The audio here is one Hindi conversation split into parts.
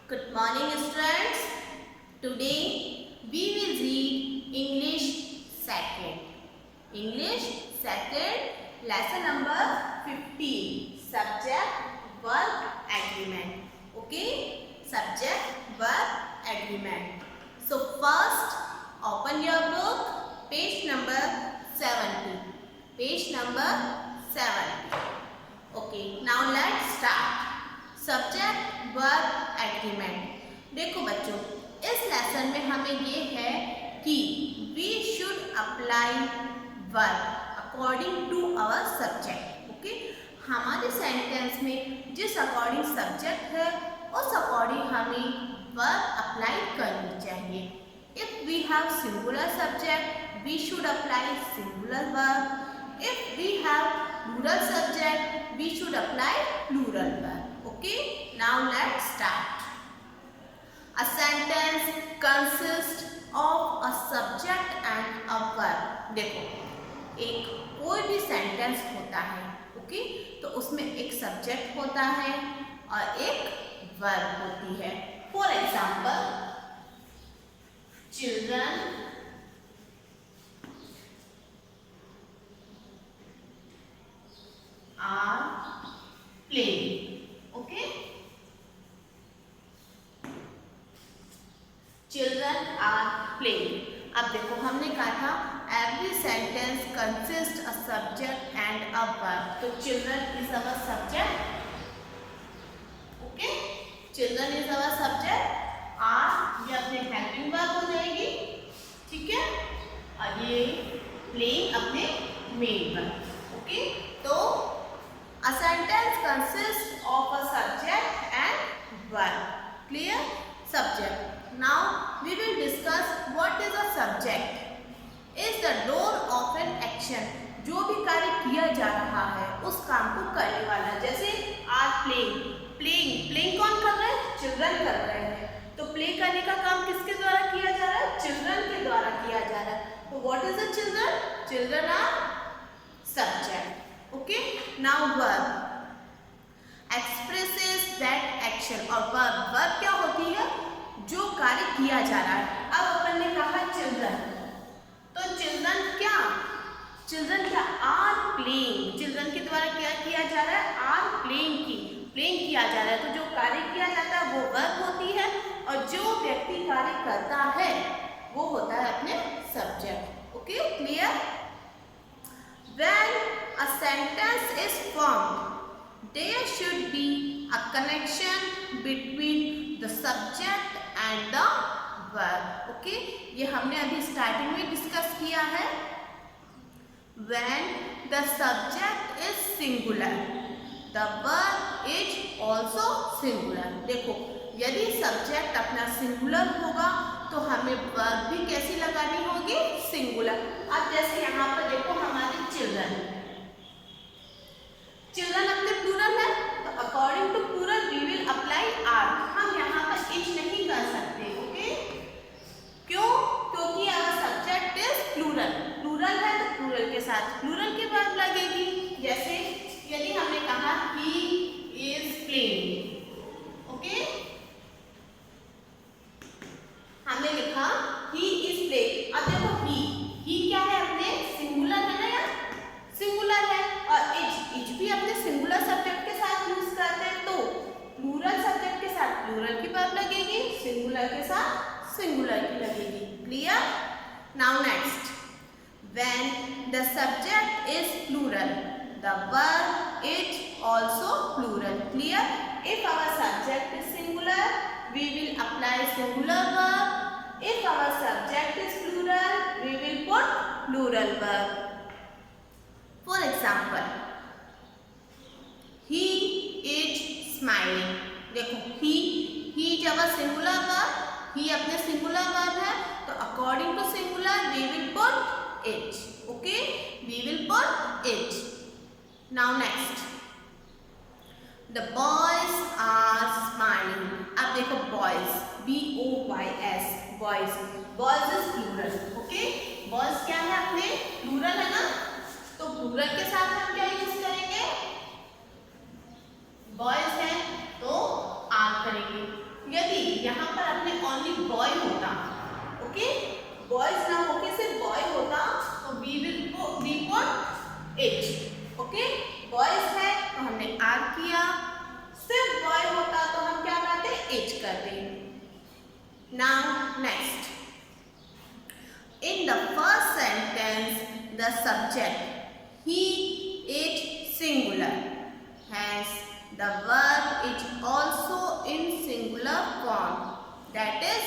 Good morning, students. Today we will read English second. English second, lesson number 15. Subject, verb, agreement. Okay? Subject, verb, agreement. So first, open your book, page number 70. Page number 70. Okay, now let's start. Subject verb agreement. देखो बच्चों, इस लेसन में हमें ये है कि we should apply verb according to our subject. Okay, हमारे सेंटेंस में जिस अकॉर्डिंग सब्जेक्ट है उस अकॉर्डिंग हमें वर्ब अप्लाई करनी चाहिए। If we have singular subject we should apply singular verb. If we have plural subject we should apply plural verb. Okay, now let's start. A sentence consists of a subject and a verb. देखो, एक कोई भी सेंटेंस होता है, ओके, तो उसमें एक सब्जेक्ट होता है और एक वर्ब होती है। For example, children are playing. Okay, children are playing. अब देखो, हमने कहा था every sentence consist a subject and a verb. तो children is our subject. Okay, children is our subject. Are ये अपने हेल्पिंग वर्ब हो जाएगी, ठीक है, और ये प्लेइंग अपने मेन वर्ब। ओके, तो a sentence consists of a subject and verb. Clear? Subject. Now we will discuss what is a subject. Is the role of an action. जो भी कार्य किया जा रहा है उस काम को करने वाला। जैसे are playing. Playing कौन कर रहा है? चिल्ड्रन कर रहे हैं। तो प्ले करने का काम किसके द्वारा किया जा रहा है? चिल्ड्रन के द्वारा किया जा रहा है। तो what is the children? Children are subject. Okay, now verb expresses that action। और verb क्या होती है? जो कार्य किया जा रहा है। अब अपन ने कहा चिल्ड्रन, तो चिल्ड्रन क्या आर प्लेइंग। चिल्ड्रन के द्वारा क्या किया जा रहा है? आर प्लेइंग किया जा रहा है। तो जो कार्य किया जाता है वो वर्ब होती है और जो व्यक्ति कार्य करता है वो होता है अपने subject. Okay, clear? When a sentence is formed, there should be a connection between the subject and the verb. Okay? ये हमने अभी स्टार्टिंग में डिस्कस किया है। When the subject is singular, the verb is also singular. देखो, यदि सब्जेक्ट अपना सिंगुलर होगा तो हमें वर्ब भी कैसी लगानी होगी? सिंगुलर। अब जैसे यहाँ पर देखो, हमारे चिल्ड्रन अपने प्लूरल है, तो according to plural we will apply are. हम यहाँ पर इच नहीं कर सकते। ओके, क्यों? क्योंकि आवर सब्जेक्ट इज प्लूरल है, तो प्लूरल के साथ प्लूरल की वर्ब लगेगी। जैसे यदि हमने कहा ही इज प्लेइंग, ओके, हमने लिखा ही इज प्लेइंग। अब देखो, ही क्या है? अपने सिंगुलर है ना, यार सिंगुलर है। और इज भी अपने सिंगुलर सब्जेक्ट के साथ यूज करते हैं, तो प्लूरल सब्जेक्ट के साथ प्लूरल की वर्ब लगेगी, सिंगुलर के साथ सिंगुलर की लगेगी। Clear? Now next, when the subject is plural the verb is also plural. Clear? If our subject is singular we will apply singular verb. If our subject is plural, we will put plural verb. For example, he is smiling. देखो, he जब singular verb, he अपने singular verb है, तो according to singular we will put it. Okay, we will put it. Now next, the boys are smiling. अब देखो, boys, B-O-Y-S, boys is plural. Okay, boys क्या है? अपने प्लूरल है ना, तो प्लूरल के साथ हम क्या यूज करेंगे? बॉयज है तो आर करेंगे। यदि करते हैं। Now next, in the first sentence the subject he it singular, hence the verb is also in singular form, that is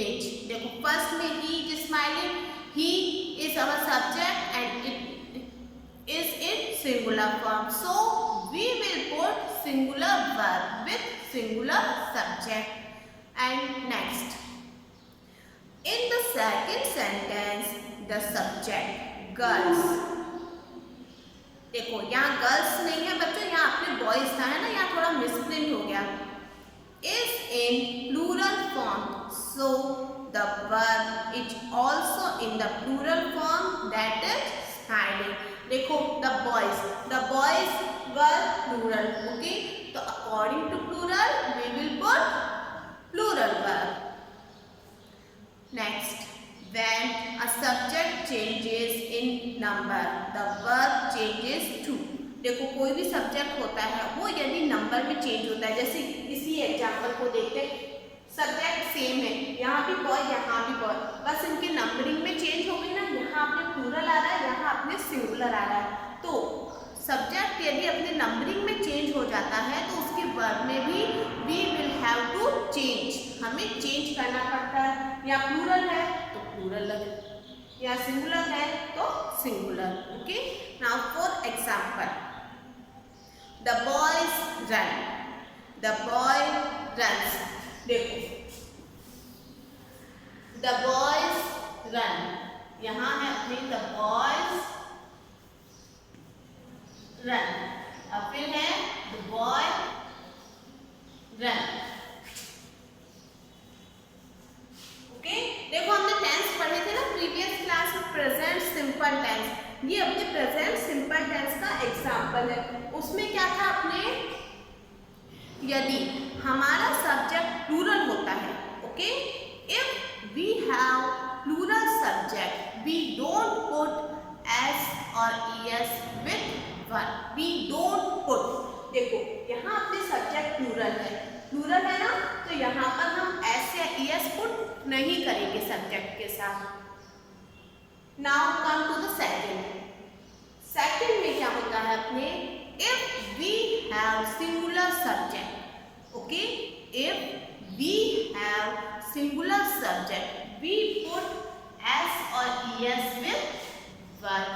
it. देखो फर्स्ट में he is smiling, he is our subject and it is in singular form, so we will put singular verb with singular subject. And next, in the second sentence the subject girls, देखो यहाँ गर्ल्स नहीं है बच्चों, यहाँ आपने बॉयज था है ना, यहाँ थोड़ा मिसप्रिंट हो गया, is in plural form, so the verb is also in the plural form, that is smiling. देखो the boys were plural, okay, तो according to plural we will put plural verb. Next, when a subject changes in number the verb changes to, देखो कोई भी सब्जेक्ट होता है वो यदि नंबर में चेंज होता है, जैसे इसी एग्जाम्पल को देखते हैं, सब्जेक्ट सेम है, यहाँ भी बॉय यहाँ भी बॉय, बस इनके नंबरिंग में चेंज हो गई ना, यहाँ आपने प्लूरल आ रहा है, यहाँ आपने सिंगुलर आ रहा है, तो सब्जेक्ट यदि अपने नंबरिंग में चेंज हो जाता है तो उसके वर्ब में भी we will have to change, हमें चेंज करना पड़ता है, या प्लूरल है तो प्लूरल लगे, या सिंगुलर है तो singular, okay. Now for example, the boys run, the boy runs, देखो द बॉयज रन, यहाँ है अपने द बॉयज रन, अब फिर है द बॉय रन, ओके। देखो हमने टेंस पढ़े थे ना प्रीवियस क्लास में, प्रेजेंट सिंपल टेंस, ये अपने प्रेजेंट सिंपल टेंस का एग्जाम्पल है, उसमें क्या था अपने, यदि हमारा सब्जेक्ट प्लूरल होता है, okay, if we have plural subject we don't put S और ES with one, we don't put, देखो यहाँ अपने सब्जेक्ट प्लूरल है ना, तो यहाँ पर हम एस या ईएस पुट नहीं करेंगे सब्जेक्ट के साथ। Now come to the second में क्या होता है अपने, if we have singular subject, okay, if we have singular subject we put s or es with verb,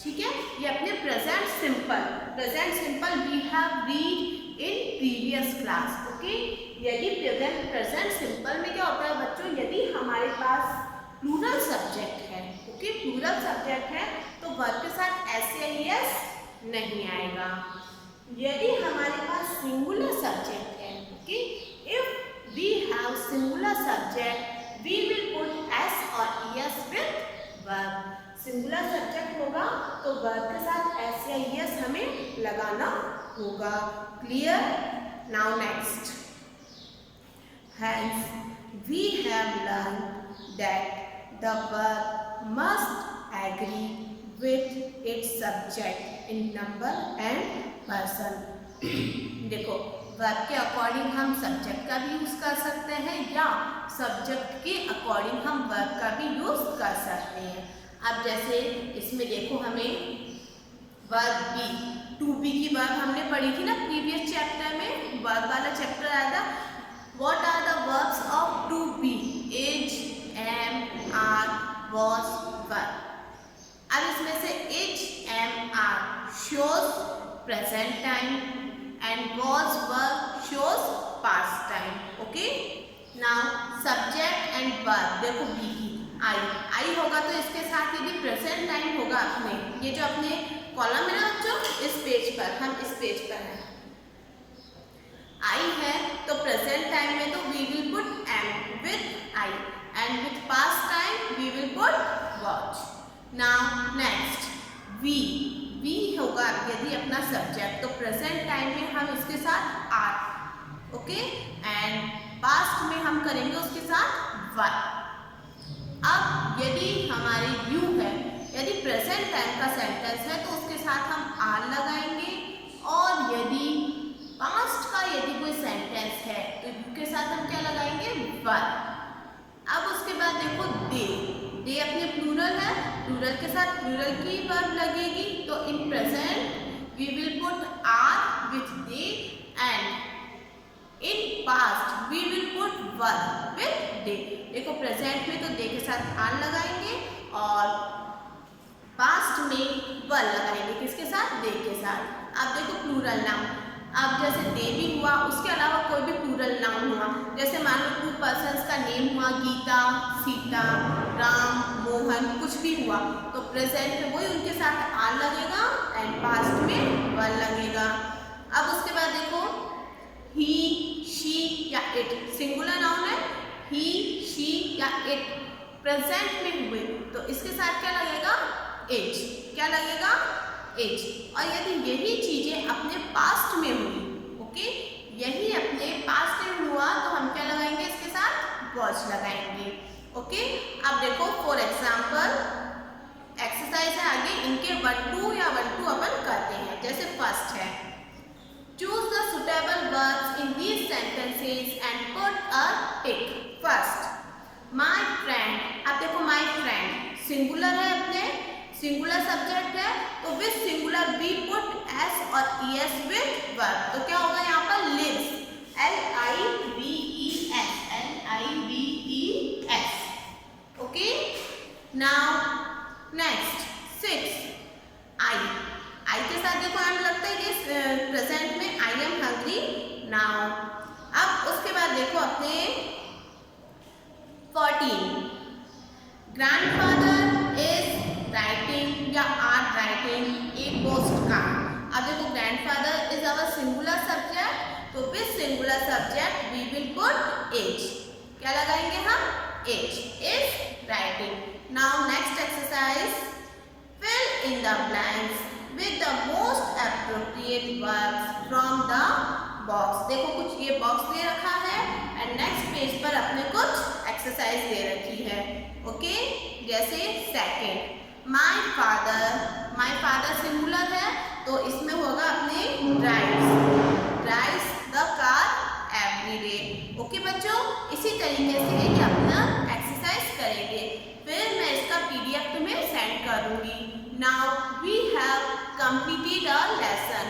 ठीक है, ये अपने present simple we have read in previous class, okay। यदि प्रेजेंट सिंपल में क्या होता है बच्चों, यदि हमारे पास प्लूरल सब्जेक्ट है, ओके, प्लूरल सब्जेक्ट है तो वर्ब के साथ एस या एस नहीं आएगा, यदि हमारे पास सिंगुलर सब्जेक्ट है, okay, if we have singular subject we will put S और ES with verb, singular subject होगा तो वर्ब के साथ एस या ईएस हमें लगाना होगा, clear. Now next, hence we have learn that the verb must agree with its subject in number and person, देखो वर्ब के अकॉर्डिंग हम सब्जेक्ट का भी यूज कर सकते हैं या सब्जेक्ट के अकॉर्डिंग हम वर्ब का भी यूज कर सकते हैं। अब जैसे इसमें देखो हमें वर्ब बी, टू बी की वर्ब हमने पढ़ी थी ना प्रीवियस चैप्टर में, वर्ब वाला चैप्टर आया था, what are the verbs of to be, is, am, are, was, were. अब इसमें से is, am, are shows present time and was, verb shows past time, okay. Now subject and verb, देखो बी की आई होगा तो इसके साथ यदि प्रेजेंट टाइम होगा अपने, ये जो अपने कॉलम है ना बच्चों, इस पेज पर, हम इस पेज पर हैं, आई है तो प्रेजेंट टाइम में तो we will put am with I and with past time we will put was. Now next we होगा यदि अपना सब्जेक्ट तो प्रेजेंट टाइम में हम इसके साथ आर, ओके, एंड पास्ट में हम करेंगे उसके साथ वर। अब यदि हमारी यू है, यदि प्रेजेंट टाइम का सेंटेंस है तो उसके साथ हम आर लगाएंगे, और यदि पास्ट का यदि कोई सेंटेंस है तो यू के साथ हम क्या लगाएंगे, देखो प्रेजेंट में तो दे के साथ आर लगाएंगे और पास्ट में वर लगाएंगे, किसके साथ, दे के साथ। अब देखो प्लूरल नाउन, अब जैसे दे भी हुआ, उसके अलावा कोई भी प्लूरल नाउन हुआ, जैसे मान लो 2 पर्सन्स का नेम हुआ, गीता, सीता, राम, मोहन, कुछ भी हुआ, तो प्रेजेंट में वही उनके साथ आर लगेगा एंड पास्ट में वर लगेगा। अब उसके बाद देखो ही, शी या इट, सिंगुलर नाउन है, ही, शी या इट प्रेजेंट में हुए तो इसके साथ क्या लगेगा, इट, क्या लगेगा, इट। और यदि यही चीजें अपने पास्ट में हुई, ओके, यही अपने पास्ट में हुआ तो हम क्या लगाएंगे, इसके साथ वॉच लगाएंगे, ओके। अब देखो फॉर एग्जाम्पल एक्सरसाइज है आगे, इनके 1-2 या 1-2 अपन करते हैं। जैसे फर्स्ट है, choose the suitable words in these sentences and put a tick. First my friend, अब देखो माय फ्रेंड सिंगुलर है, अपने सिंगुलर सब्जेक्ट है, तो with singular we put S और ईएस विद वर्ब, तो क्या होगा यहाँ पर lives, LIVES, LIVES, okay. Now next 6 I के साथ देखो एम लगता है ये प्रेजेंट में, आई एम हंग्री नाउ। अब उसके बाद देखो अपने 14 ग्रैंडफादर इज राइटिंग या are writing a post card. अब देखो grandfather is our singular subject, तो with singular subject we will put is, क्या लगाएंगे हम, is, is writing. Now next exercise, fill in the blanks with the most appropriate verbs from the box. देखो कुछ ये बॉक्स दे रखा है एंड नेक्स्ट पेज पर अपने कुछ एक्सरसाइज दे रखी है, ओके। जैसे सेकंड माय फादर सिंगुलर है तो इसमें होगा अपने drives the car every day, okay बच्चों। इसी तरीके से ये अपना एक्सरसाइज करेंगे, फिर मैं इसका PDF तुम्हें सेंड करूंगी। Now we have completed a lesson.